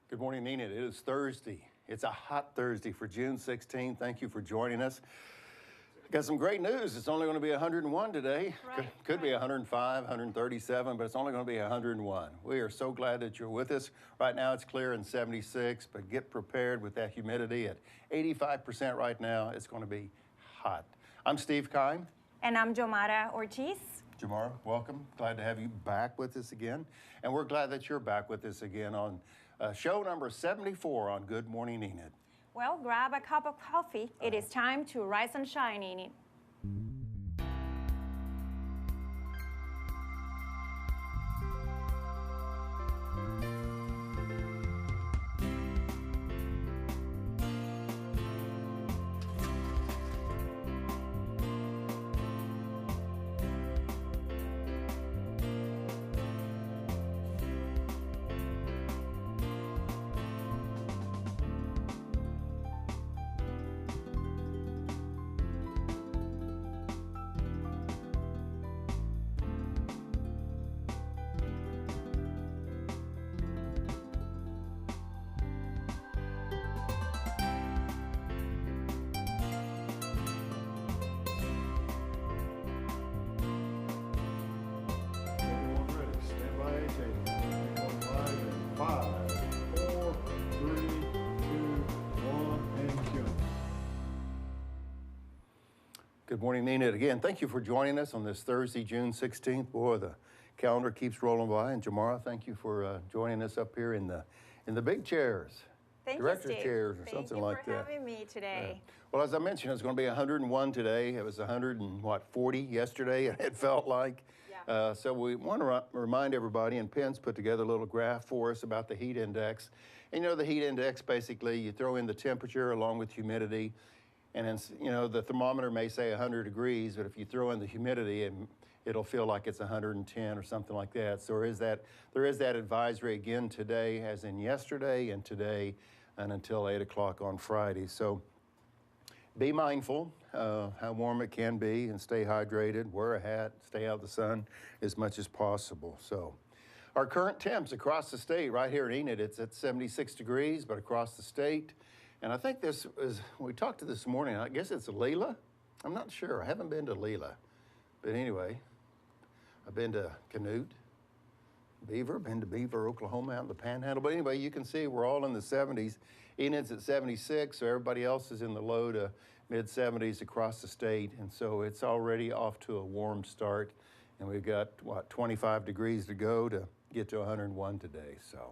Good morning, Enid. It is Thursday. It's a hot Thursday for June 16th. Thank you for joining us. Got some great news. It's only going to be 101 today. Could be 105, 137, but it's only going to be 101. We are so glad that you're with us. Right now it's clear and 76, but get prepared with that humidity at 85% right now. It's going to be hot. I'm Steve Kime. And I'm Jomara Ortiz. Jomara, welcome. Glad to have you back with us again. And we're glad that you're back with us again on show number 74 on Good Morning Enid. Well, grab a cup of coffee. It is time to rise and shine, Enid. Good morning, Enid. Again, thank you for joining us on this Thursday, June 16th. Boy, the calendar keeps rolling by. And Jomara, thank you for joining us up here in the big chairs. Thank Director you, Steve. chairs or something like that. Thank you for having me today. Yeah. Well, as I mentioned, it's going to be 101 today. It was 140 yesterday, it felt like. Yeah. So we want to remind everybody, and Penn's put together a little graph for us about the heat index. And you know, the heat index, basically, you throw in the temperature along with humidity. And then, you know, the thermometer may say 100 degrees, but if you throw in the humidity, it'll feel like it's 110 or something like that. So there is that advisory again today, as in yesterday and today, and until 8 o'clock on Friday. So be mindful how warm it can be and stay hydrated, wear a hat, stay out of the sun as much as possible. So our current temps across the state, right here in Enid, it's at 76 degrees, but across the state. And I think this is, we talked to this morning, I guess it's Leela. I'm not sure, I haven't been to Leela. But anyway, I've been to Canute, been to Beaver, Oklahoma, out in the Panhandle. But anyway, you can see we're all in the 70s. Enid's at 76, so everybody else is in the low to mid 70s across the state. And so it's already off to a warm start. And we've got, 25 degrees to go to get to 101 today. So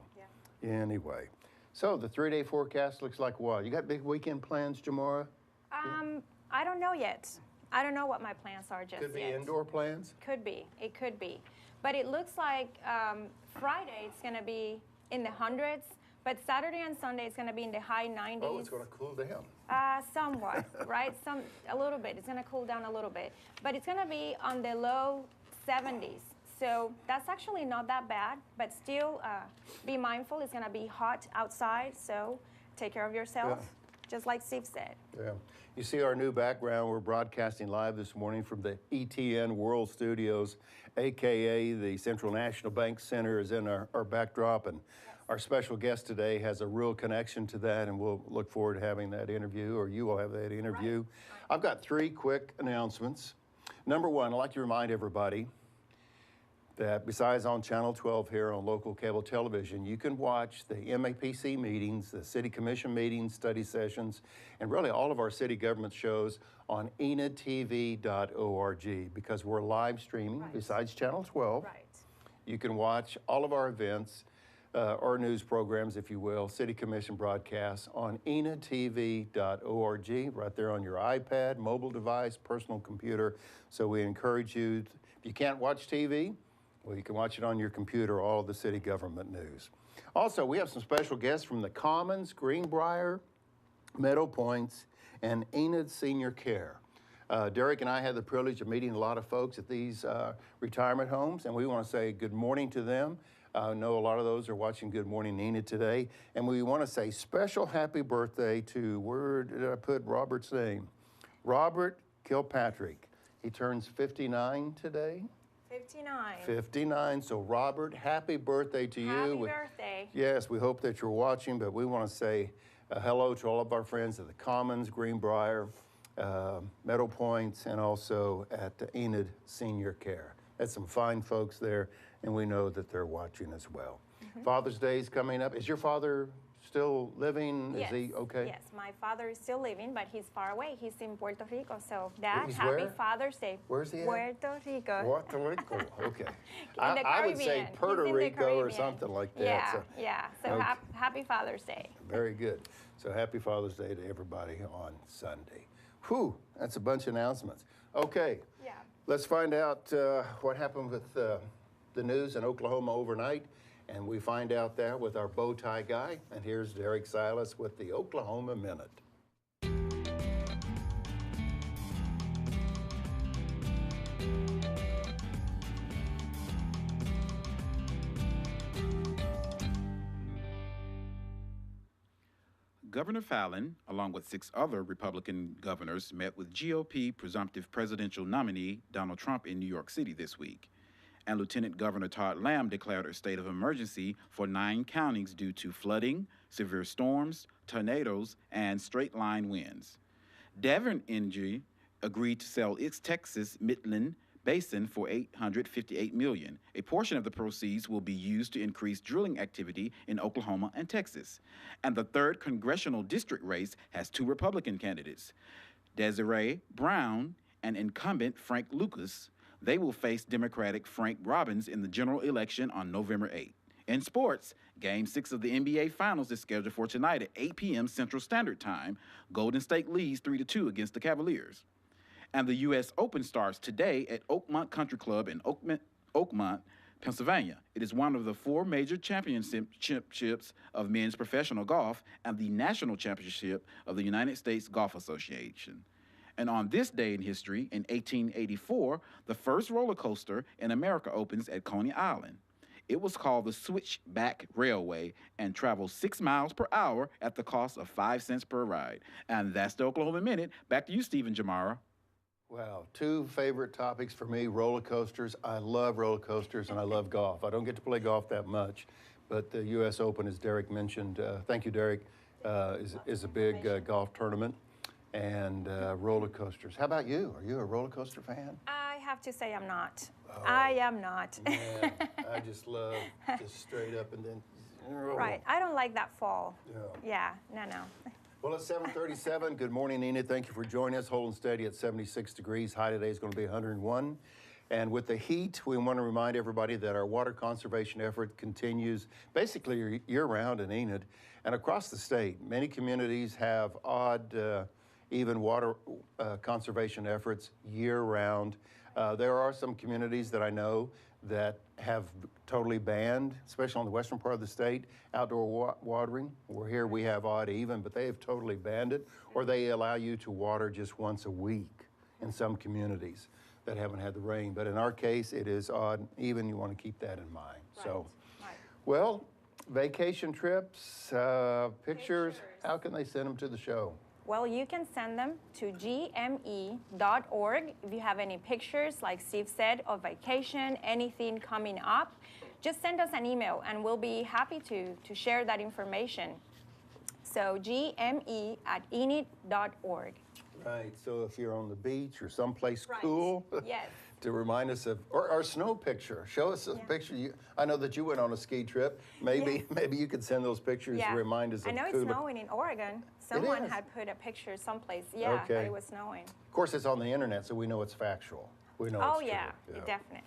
anyway. So the 3-day forecast looks like what? You got big weekend plans, Jomara? I don't know yet. I don't know what my plans are just yet. Could be indoor plans? Could be. It could be. But it looks like Friday it's going to be in the hundreds, but Saturday and Sunday it's going to be in the high 90s. Oh, it's going to cool down. Somewhat, right? A little bit. It's going to cool down a little bit. But it's going to be on the low 70s. So that's actually not that bad, but still be mindful. It's going to be hot outside, so take care of yourself, just like Steve said. Yeah. You see our new background. We're broadcasting live this morning from the ETN World Studios, a.k.a. the Central National Bank Center is in our backdrop, and our special guest today has a real connection to that, and we'll look forward to having that interview, or you will have that interview. Right. I've got 3 quick announcements. Number 1, I'd like to remind everybody that besides on Channel 12 here on local cable television, you can watch the MAPC meetings, the city commission meetings, study sessions, and really all of our city government shows on enidtv.org, because we're live streaming besides Channel 12. Right. You can watch all of our events, or news programs, if you will, city commission broadcasts on enidtv.org, right there on your iPad, mobile device, personal computer. So we encourage you, if you can't watch TV, well, you can watch it on your computer, all of the city government news. Also, we have some special guests from the Commons, Greenbrier, Meadow Points, and Enid Senior Care. Derrick and I had the privilege of meeting a lot of folks at these retirement homes, and we want to say good morning to them. I know a lot of those are watching Good Morning Enid today, and we want to say special happy birthday to, where did I put Robert's name? Robert Kilpatrick. He turns 59 today. 59. 59. So, Robert, happy birthday to you. Happy birthday. Yes, we hope that you're watching, but we want to say hello to all of our friends at the Commons, Greenbrier, Meadow Points, and also at Enid Senior Care. That's some fine folks there, and we know that they're watching as well. Father's Day is coming up. Is your father still living? Yes. Is he okay? Yes, my father is still living, but he's far away. He's in Puerto Rico. So, Dad, He's happy where? Father's Day. Where's he at? Puerto Rico. Puerto Rico. Okay. In the I would say Caribbean. Puerto He's in the Rico or Caribbean. something like that. Yeah, So, yeah. So okay. happy Father's Day. Very good. So happy Father's Day to everybody on Sunday. Whew, that's a bunch of announcements. Okay. Yeah. Let's find out what happened with the news in Oklahoma overnight. And we find out that with our bow tie guy. And here's Derrick Silas with the Oklahoma Minute. Governor Fallon, along with 6 other Republican governors, met with GOP presumptive presidential nominee Donald Trump in New York City this week. And Lieutenant Governor Todd Lamb declared a state of emergency for 9 counties due to flooding, severe storms, tornadoes, and straight-line winds. Devon Energy agreed to sell its Texas Midland Basin for $858 million. A portion of the proceeds will be used to increase drilling activity in Oklahoma and Texas. And the 3rd congressional district race has 2 Republican candidates, Desiree Brown and incumbent Frank Lucas. They will face Democratic Frank Robbins in the general election on November 8th. In sports, Game 6 of the NBA Finals is scheduled for tonight at 8 p.m. Central Standard Time. Golden State leads 3-2 against the Cavaliers. And the U.S. Open starts today at Oakmont Country Club in Oakmont, Pennsylvania. It is one of the 4 major championships of men's professional golf and the national championship of the United States Golf Association. And on this day in history, in 1884, the first roller coaster in America opens at Coney Island. It was called the Switchback Railway and travels 6 miles per hour at the cost of 5 cents per ride. And that's the Oklahoma Minute. Back to you, Stephen Jomara. Wow, 2 favorite topics for me, roller coasters. I love roller coasters and I love golf. I don't get to play golf that much, but the U.S. Open, as Derrick mentioned, thank you, Derrick, is a big golf tournament. And roller coasters. How about you? Are you a roller coaster fan? I have to say I'm not. Oh, I am not. Man, I just love just straight up and then. Right. I don't like that fall. Yeah. Yeah. No. Well, it's 7:37. Good morning, Enid. Thank you for joining us. Holding steady at 76 degrees. High today is going to be 101. And with the heat, we want to remind everybody that our water conservation effort continues basically year-round in Enid and across the state. Many communities have odd even water conservation efforts year-round. There are some communities that I know that have totally banned, especially on the western part of the state, outdoor watering. Where here we have odd even, but they have totally banned it, or they allow you to water just once a week in some communities that haven't had the rain. But in our case, it is odd even. You want to keep that in mind. Right. So, Right. well, vacation trips, pictures, how can they send them to the show? Well, you can send them to gme.org. If you have any pictures, like Steve said, of vacation, anything coming up, just send us an email and we'll be happy to share that information. So gme@enid.org. Right, so if you're on the beach or someplace Right. cool, Yes. to remind us of, or our snow picture. Show us a picture. I know that you went on a ski trip. Maybe you could send those pictures to remind us of I know cooler. it's snowing in Oregon. Someone is? had put a picture someplace, that Okay. it was snowing. Of course, it's on the internet, so we know it's factual. We know Oh, it's yeah, true. definitely.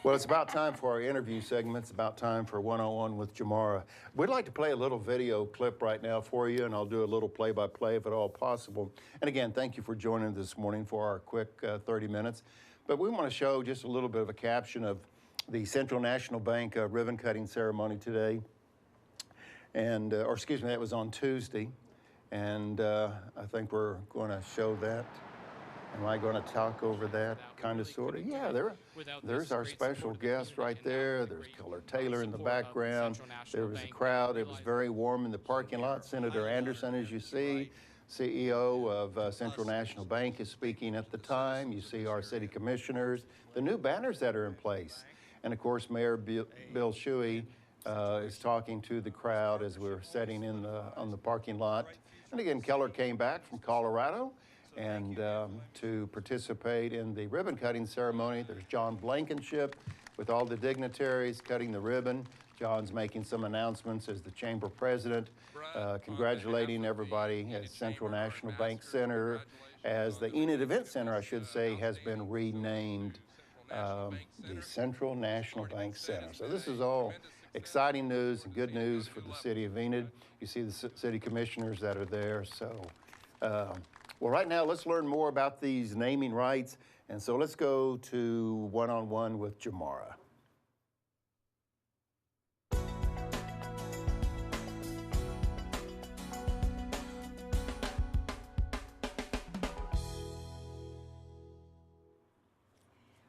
Well, it's about time for our interview segment. It's about time for one-on-one with Jomara. We'd like to play a little video clip right now for you, and I'll do a little play-by-play if at all possible. And again, thank you for joining this morning for our quick 30 minutes. But we want to show just a little bit of a caption of the Central National Bank ribbon-cutting ceremony today. And, or excuse me, that was on Tuesday. And I think we're going to show that. Am I going to talk over that kind of sort of? Yeah, there's our special guest right there. There's Keller Taylor in the background. There was a crowd. It was very warm in the parking lot. Senator Anderson, as you see. CEO of Central National Bank, is speaking at the time. You see our city commissioners, the new banners that are in place. And of course, Mayor Bill Shuey is talking to the crowd as we're sitting on the parking lot. And again, Keller came back from Colorado and to participate in the ribbon cutting ceremony. There's John Blankenship with all the dignitaries cutting the ribbon. John's making some announcements as the chamber president, congratulating everybody at Central National Bank Center, as the Enid Event Center, I should say, has been renamed the Central National Bank Center. So this is all exciting news and good news for the city of Enid. You see the city commissioners that are there. So, well, right now, let's learn more about these naming rights. And so let's go to one-on-one with Jomara.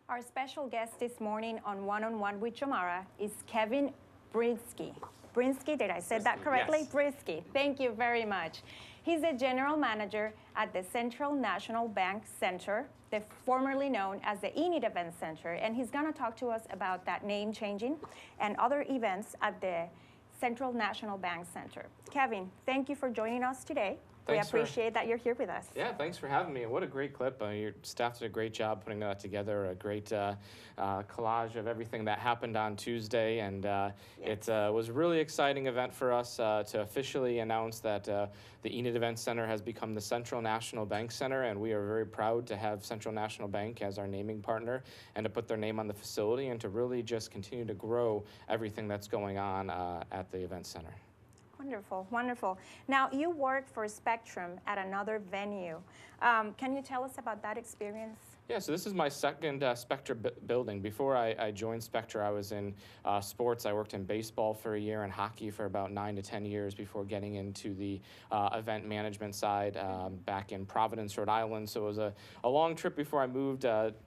Our special guest this morning on One-on-One with Jomara is Kevin Boryzcki. Boryzcki, did I say that correctly? Yes. Boryzcki, thank you very much. He's the general manager at the Central National Bank Center, formerly known as the Enid Event Center, and he's gonna talk to us about that name changing and other events at the Central National Bank Center. Kevin, thank you for joining us today. We appreciate that you're here with us. Yeah, thanks for having me. What a great clip. Your staff did a great job putting that together, a great collage of everything that happened on Tuesday. And it was a really exciting event for us to officially announce that the Enid Event Center has become the Central National Bank Center. And we are very proud to have Central National Bank as our naming partner and to put their name on the facility and to really just continue to grow everything that's going on at the event center. Wonderful, wonderful. Now, you work for Spectrum at another venue. Can you tell us about that experience? Yeah, so this is my second Spectra building. Before I joined Spectra, I was in sports. I worked in baseball for a year and hockey for about 9 to 10 years before getting into the event management side back in Providence, Rhode Island. So it was a long trip before I moved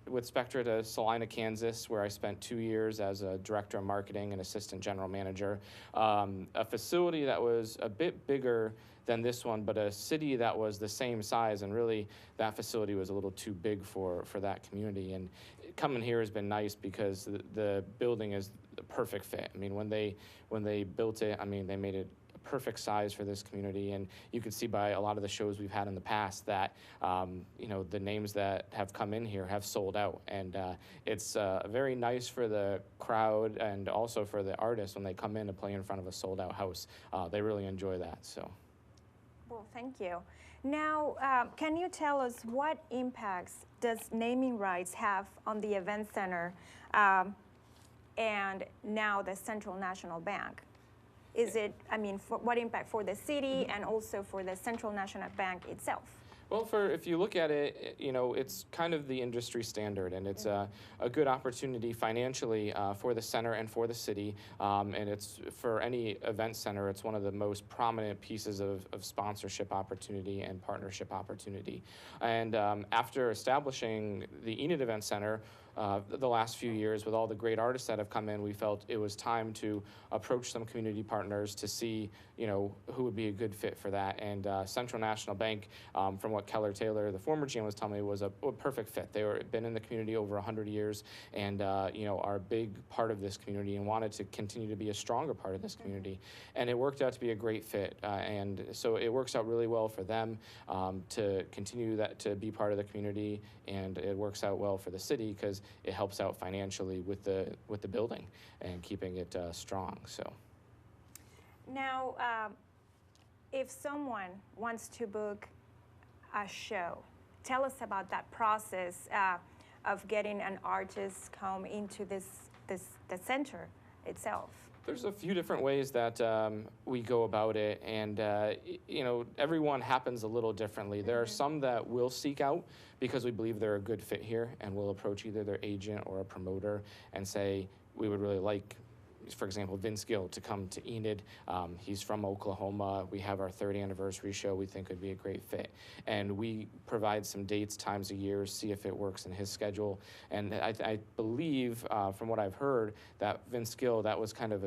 with Spectra to Salina, Kansas, where I spent 2 years as a director of marketing and assistant general manager. A facility that was a bit bigger than this one, but a city that was the same size, and really that facility was a little too big for that community. And coming here has been nice because the building is a perfect fit. I mean, when they built it, I mean, they made it a perfect size for this community, and you can see by a lot of the shows we've had in the past that you know, the names that have come in here have sold out, and it's very nice for the crowd and also for the artists when they come in to play in front of a sold-out house. They really enjoy that. So. Well, thank you. Now, can you tell us what impacts does naming rights have on the event center and now the Central National Bank? Is it, I mean, what impact for the city and also for the Central National Bank itself? Well, if you look at it, you know, it's kind of the industry standard, and it's a good opportunity financially for the center and for the city, and it's for any event center, it's one of the most prominent pieces of sponsorship opportunity and partnership opportunity. And after establishing the Enid Event Center, the last few years, with all the great artists that have come in, we felt it was time to approach some community partners to see, you know, who would be a good fit for that. And Central National Bank, from what Keller Taylor, the former GM, was telling me, was a perfect fit. They were been in the community over 100 years, and you know, are a big part of this community, and wanted to continue to be a stronger part of this community. And it worked out to be a great fit, and so it works out really well for them to continue that, to be part of the community, and it works out well for the city because it helps out financially with the building and keeping it strong. So Now, if someone wants to book a show, tell us about that process of getting an artist come into the center itself. there's a few different ways that we go about it, and you know, everyone happens a little differently. There are some that we'll seek out because we believe they're a good fit here, and we'll approach either their agent or a promoter and say, we would really like for example, Vince Gill to come to Enid. He's from Oklahoma. We have our 30th anniversary show we think would be a great fit. And we provide some dates, times a year, see if it works in his schedule. And I believe, from what I've heard, that Vince Gill, that was kind of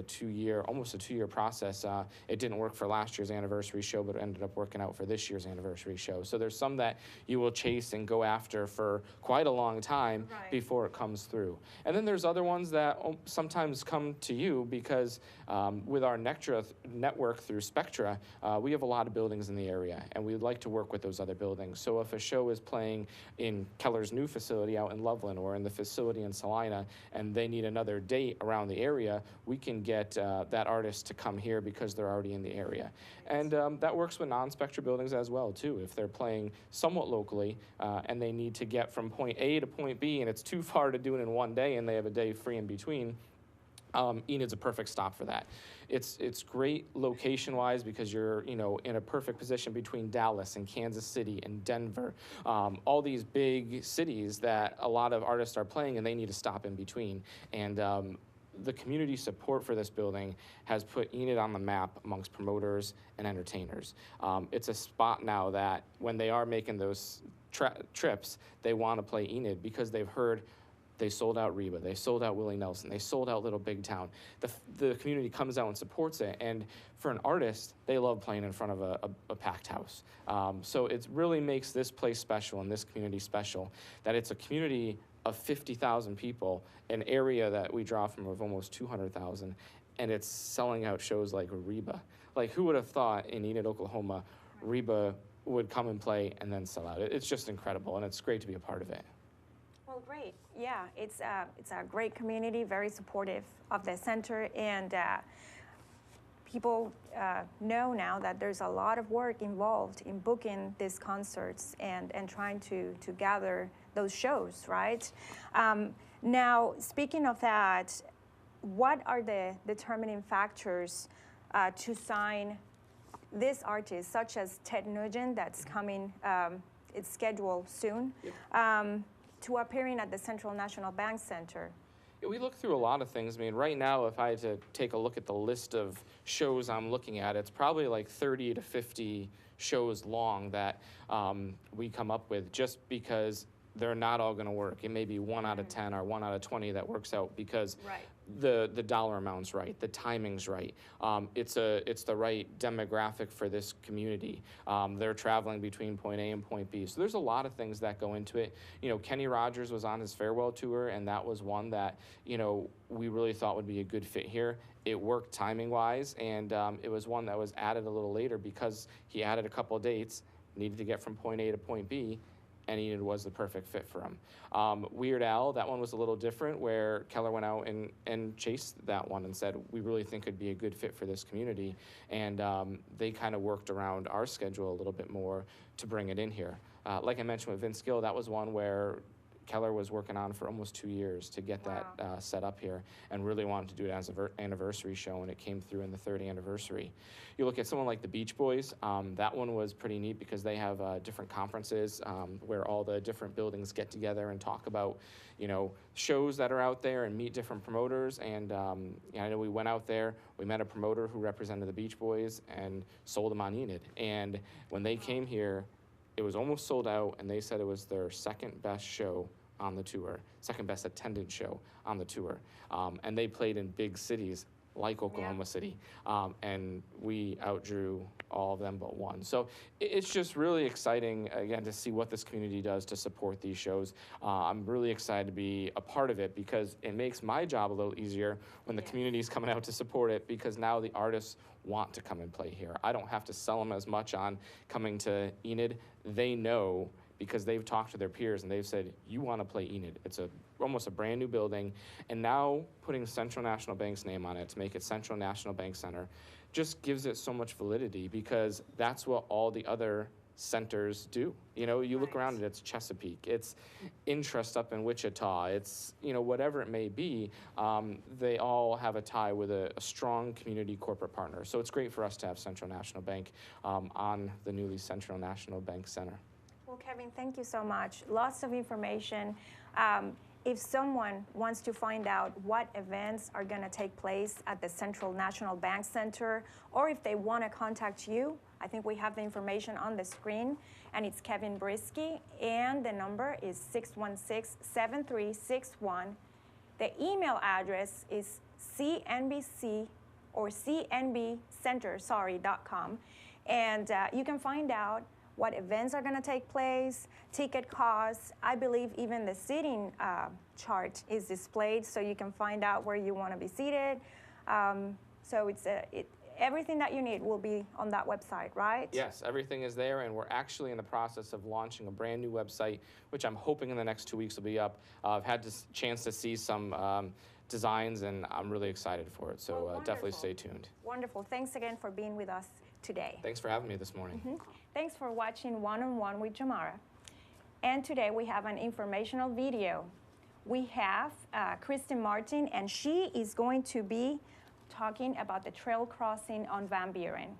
almost a two-year process. It didn't work for last year's anniversary show, but it ended up working out for this year's anniversary show. So there's some that you will chase and go after for quite a long time before it comes through. And then there's other ones that sometimes come to you because with our network through Spectra, we have a lot of buildings in the area, and we'd like to work with those other buildings. So if a show is playing in Keller's new facility out in Loveland or in the facility in Salina, and they need another date around the area, we can get that artist to come here because they're already in the area. And that works with non-Spectra buildings as well, too. If they're playing somewhat locally and they need to get from point A to point B, and it's too far to do it in one day, and they have a day free in between, Enid's a perfect stop for that. It's great location-wise because you're in a perfect position between Dallas and Kansas City and Denver, all these big cities that a lot of artists are playing, and they need to stop in between. And the community support for this building has put Enid on the map amongst promoters and entertainers. It's a spot now that when they are making those trips, they want to play Enid because they've heard they sold out Reba, they sold out Willie Nelson, they sold out Little Big Town. The community comes out and supports it, and for an artist, they love playing in front of a packed house. So it really makes this place special and this community special, that it's a community of 50,000 people, an area that we draw from of almost 200,000, and it's selling out shows like Reba. Like, who would have thought in Enid, Oklahoma, Reba would come and play and then sell out? It's just incredible, and it's great to be a part of it. Well, great. Yeah, it's a great community, very supportive of the center, and people know now that there's a lot of work involved in booking these concerts and trying to gather those shows, right? Now, speaking of that, what are the determining factors to sign this artist, such as Ted Nugent, that's coming, it's scheduled soon, to appearing at the Central National Bank Center? We look through a lot of things. I mean, right now, if I had to take a look at the list of shows I'm looking at, it's probably like 30 to 50 shows long that we come up with, just because they're not all going to work. It may be 1 out of 10 or 1 out of 20 that works out because the dollar amount's right, the timing's right. It's the right demographic for this community. They're traveling between point A and point B. So there's a lot of things that go into it. Kenny Rogers was on his farewell tour, and that was one that, we really thought would be a good fit here. It worked timing-wise, and it was one that was added a little later because he added a couple of dates, needed to get from point A to point B, and Enid was the perfect fit for him. Weird Al, that one was a little different, where Keller went out and chased that one and said, we really think it'd be a good fit for this community. And they kind of worked around our schedule a little bit more to bring it in here. Like I mentioned with Vince Gill, that was one where Keller was working on for almost 2 years to get that set up here, and really wanted to do it as an anniversary show, and it came through in the 30th anniversary. You look at someone like the Beach Boys, that one was pretty neat because they have different conferences where all the different buildings get together and talk about, shows that are out there and meet different promoters. And I know we went out there, we met a promoter who represented the Beach Boys and sold them on Enid. And when they came here, it was almost sold out, and they said it was their second best show on the tour, second best attendance show on the tour. And they played in big cities like Oklahoma City, and we outdrew all of them but one. So it's just really exciting, again, to see what this community does to support these shows. I'm really excited to be a part of it because it makes my job a little easier when the community's coming out to support it, because now the artists want to come and play here. I don't have to sell them as much on coming to Enid. They know, because they've talked to their peers and they've said, you want to play Enid. It's almost a brand new building. And now putting Central National Bank's name on it to make it Central National Bank Center just gives it so much validity, because that's what all the other centers do. You look around and it's Chesapeake, it's Intrust up in Wichita, it's, whatever it may be, they all have a tie with a strong community corporate partner. So it's great for us to have Central National Bank on the newly Central National Bank Center. Well, Kevin, thank you so much. Lots of information. if someone wants to find out what events are going to take place at the Central National Bank Center, or if they want to contact you, I think we have the information on the screen, and it's Kevin Boryzcki, and the number is 616-7361. The email address is CNBC or CNBcenter.com, and you can find out what events are going to take place, ticket costs. I believe even the seating chart is displayed, so you can find out where you want to be seated. So everything that you need will be on that website, right? Yes, everything is there, and we're actually in the process of launching a brand new website, which I'm hoping in the next 2 weeks will be up. I've had this chance to see some designs, and I'm really excited for it, so Well, definitely wonderful. stay tuned. Wonderful. Thanks again for being with us today. Thanks for having me this morning. Thanks for watching One-on-One with Jomara. And today we have an informational video. We have Kristen Martin, and she is going to be talking about the trail crossing on Van Buren.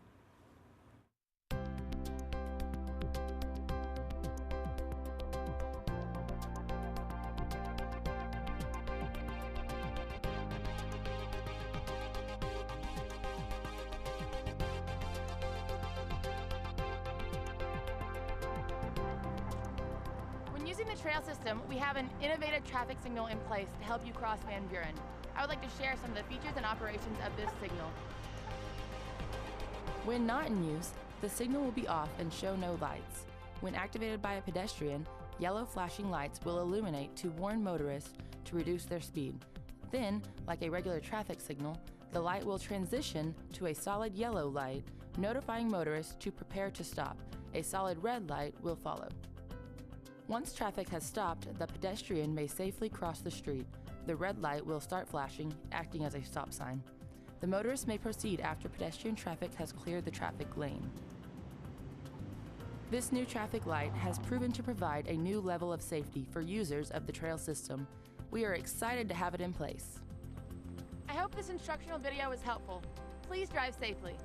When using the trail system, we have an innovative traffic signal in place to help you cross Van Buren. I would like to share some of the features and operations of this signal. When not in use, the signal will be off and show no lights. When activated by a pedestrian, yellow flashing lights will illuminate to warn motorists to reduce their speed. Then, like a regular traffic signal, the light will transition to a solid yellow light, notifying motorists to prepare to stop. A solid red light will follow. Once traffic has stopped, the pedestrian may safely cross the street. The red light will start flashing, acting as a stop sign. The motorist may proceed after pedestrian traffic has cleared the traffic lane. This new traffic light has proven to provide a new level of safety for users of the trail system. We are excited to have it in place. I hope this instructional video was helpful. Please drive safely.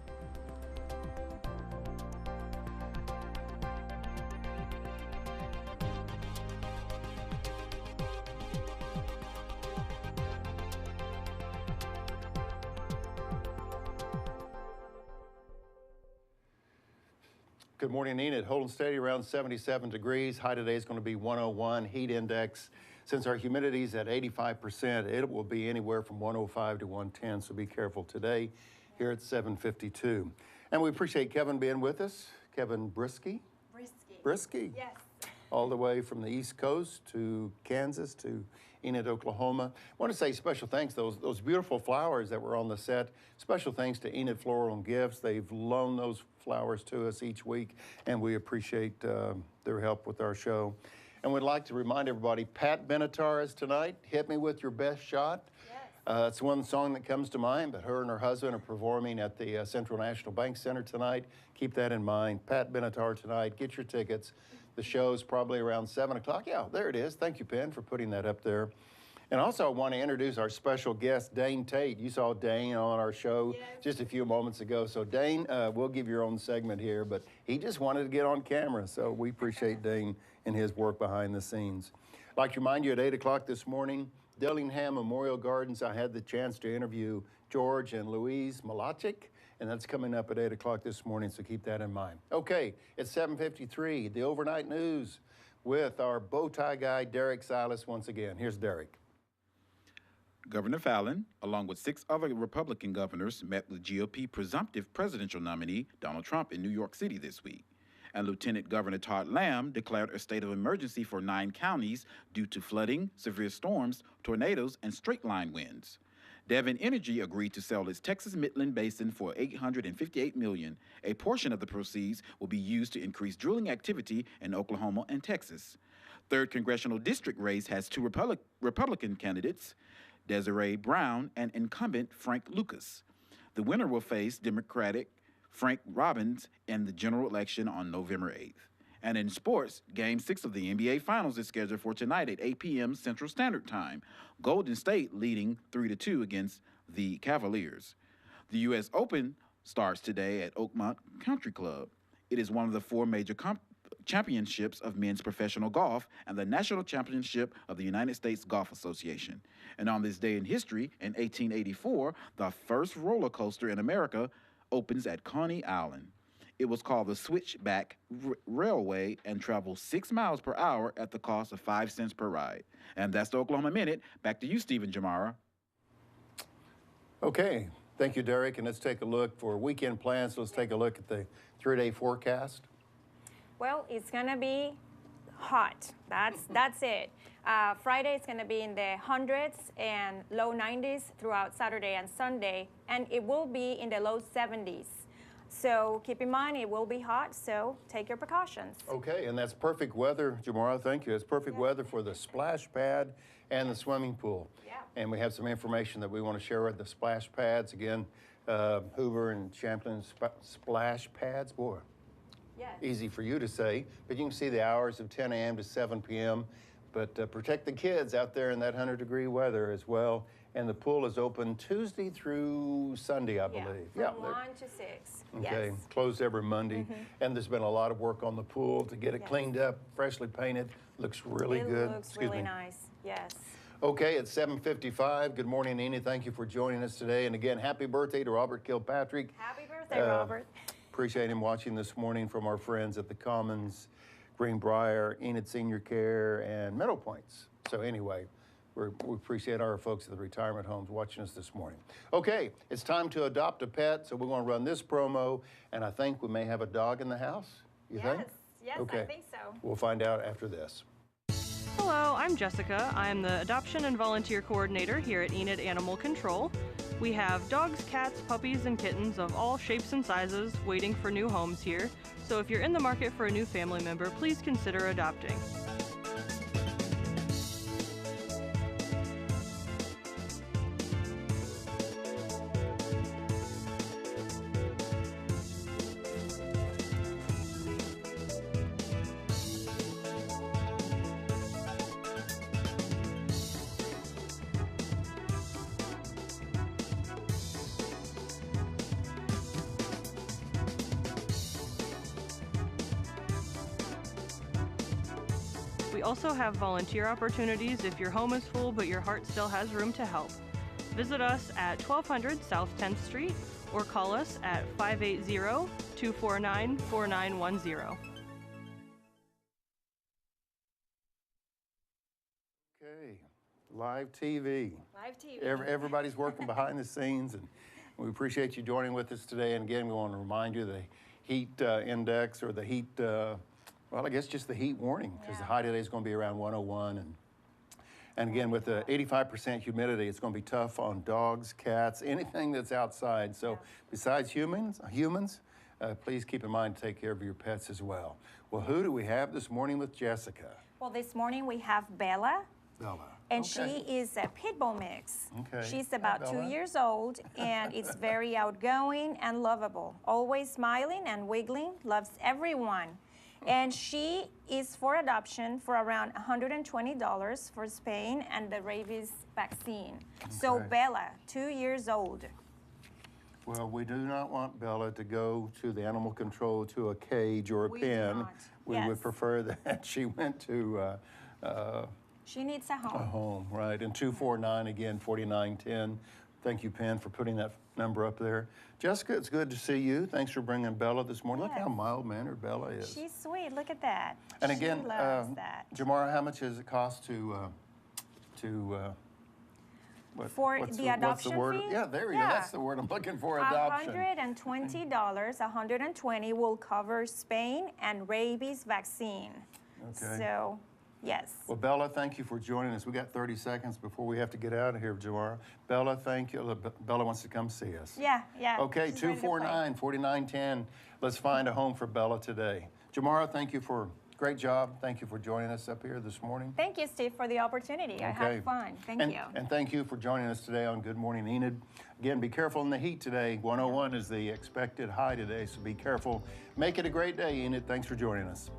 Good morning, Enid. Holding steady around 77 degrees. High today is going to be 101. Heat index, since our humidity is at 85%, it will be anywhere from 105 to 110, so be careful today here at 7:52. And we appreciate Kevin being with us. Kevin Boryzcki. Boryzcki. Yes. All the way from the East Coast to Kansas to Enid, Oklahoma. I want to say special thanks, those beautiful flowers that were on the set. Special thanks to Enid Floral and Gifts. They've loaned those flowers to us each week, and we appreciate their help with our show. And we'd like to remind everybody, Pat Benatar is tonight. Hit Me With Your Best Shot. Yes. It's one song that comes to mind, but her and her husband are performing at the Central National Bank Center tonight. Keep that in mind. Pat Benatar tonight. Get your tickets. The show's probably around 7 o'clock. Yeah, there it is. Thank you, Penn, for putting that up there. And also, I want to introduce our special guest, Dane Tate. You saw Dane on our show just a few moments ago. So, Dane, we'll give your own segment here, but he just wanted to get on camera. So, we appreciate Dane and his work behind the scenes. I'd like to remind you at 8 o'clock this morning, Dillingham Memorial Gardens, I had the chance to interview George and Louise Malachik, and that's coming up at 8 o'clock this morning, so keep that in mind. Okay, it's 7:53, the overnight news with our bow tie guy, Derrick Silas, once again. Here's Derrick. Governor Fallon, along with 6 other Republican governors, met with GOP presumptive presidential nominee Donald Trump in New York City this week. And Lieutenant Governor Todd Lamb declared a state of emergency for 9 counties due to flooding, severe storms, tornadoes, and straight-line winds. Devon Energy agreed to sell its Texas Midland Basin for $858 million. A portion of the proceeds will be used to increase drilling activity in Oklahoma and Texas. 3rd Congressional District race has 2 Republican candidates, Desiree Brown and incumbent Frank Lucas. The winner will face Democratic Frank Robbins in the general election on November 8th. And in sports, Game 6 of the NBA Finals is scheduled for tonight at 8 p.m. Central Standard Time. Golden State leading 3-2 against the Cavaliers. The U.S. Open starts today at Oakmont Country Club. It is one of the 4 major Championships of Men's Professional Golf and the National Championship of the United States Golf Association. And on this day in history, in 1884, the first roller coaster in America opens at Coney Island. It was called the Switchback Railway and travels 6 miles per hour at the cost of 5 cents per ride. And that's the Oklahoma Minute. Back to you, Stephen Jomara. Okay, thank you, Derrick. And let's take a look for weekend plans. Let's take a look at the 3-day forecast. Well, it's gonna be hot. That's it. Friday is gonna be in the hundreds and low 90s throughout Saturday and Sunday, and it will be in the low 70s. So keep in mind it will be hot, so take your precautions. Okay, and that's perfect weather, Jomara, thank you. It's perfect weather for the splash pad and the swimming pool. Yeah. And we have some information that we want to share with the splash pads. Again, Hoover and Champlain splash pads, boy, Yes. easy for you to say, but you can see the hours of 10 a.m. to 7 p.m. But protect the kids out there in that 100-degree weather as well. And the pool is open Tuesday through Sunday, I believe. From 1 to 6. Okay, Yes. closed every Monday. And there's been a lot of work on the pool to get it cleaned up, freshly painted. Looks really good. It looks really nice. Yes. Okay, it's 7:55. Good morning, Enid. Thank you for joining us today. And again, happy birthday to Robert Kilpatrick. Happy birthday, Robert. Appreciate him watching this morning from our friends at the Commons, Greenbrier, Enid Senior Care, and Meadow Points. So anyway, we appreciate our folks at the retirement homes watching us this morning. Okay, it's time to adopt a pet, so we're going to run this promo, and I think we may have a dog in the house. You think? Yes, Okay. I think so. We'll find out after this. Hello, I'm Jessica. I'm the Adoption and Volunteer Coordinator here at Enid Animal Control. We have dogs, cats, puppies, and kittens of all shapes and sizes waiting for new homes here. So if you're in the market for a new family member, please consider adopting. We also have volunteer opportunities if your home is full but your heart still has room to help. Visit us at 1200 South 10th Street or call us at 580-249-4910. Okay, live TV. Live TV. Everybody's working behind the scenes, and we appreciate you joining with us today. And again, we want to remind you the heat index, or the heat, well, I guess just the heat warning, because the high today is going to be around 101. And again, with the 85% humidity, it's going to be tough on dogs, cats, anything that's outside. So besides humans, please keep in mind to take care of your pets as well. Well, who do we have this morning with Jessica? Well, this morning we have Bella. Bella. And Okay. she is a pit bull mix. Okay. She's Hi, about 2 Bella. years old, and it's very outgoing and lovable. Always smiling and wiggling, loves everyone. And she is for adoption for around $120 for Spain and the rabies vaccine. So Okay. Bella, 2 years old. Well, we do not want Bella to go to the animal control to a cage or a We do pen. not. We Yes. would prefer that she went to She needs a a home. home, right? And 249, again, 4910. Thank you, Penn, for putting that number up there. Jessica, it's good to see you. Thanks for bringing Bella this morning. Look how Yes. mild-mannered Bella is. She's sweet. Look at that. And she again, loves that. Jamara, how much does it cost For what's the what's adoption word? fee? Yeah, there you go. Yeah. That's the word I'm looking for, adoption. $120, $120 will cover Spain and rabies vaccine. Okay. So, yes. Well, Bella, thank you for joining us. We got 30 seconds before we have to get out of here, Jamara. Bella, thank you. Bella wants to come see us. Yeah. Okay, she's ready to play. 249-4910. Let's find a home for Bella today. Jamara, thank you for great job. Thank you for joining us up here this morning. Thank you, Steve, for the opportunity. I had fun. Thank you. And thank you for joining us today on Good Morning Enid. Again, be careful in the heat today. 101 is the expected high today, so be careful. Make it a great day, Enid. Thanks for joining us.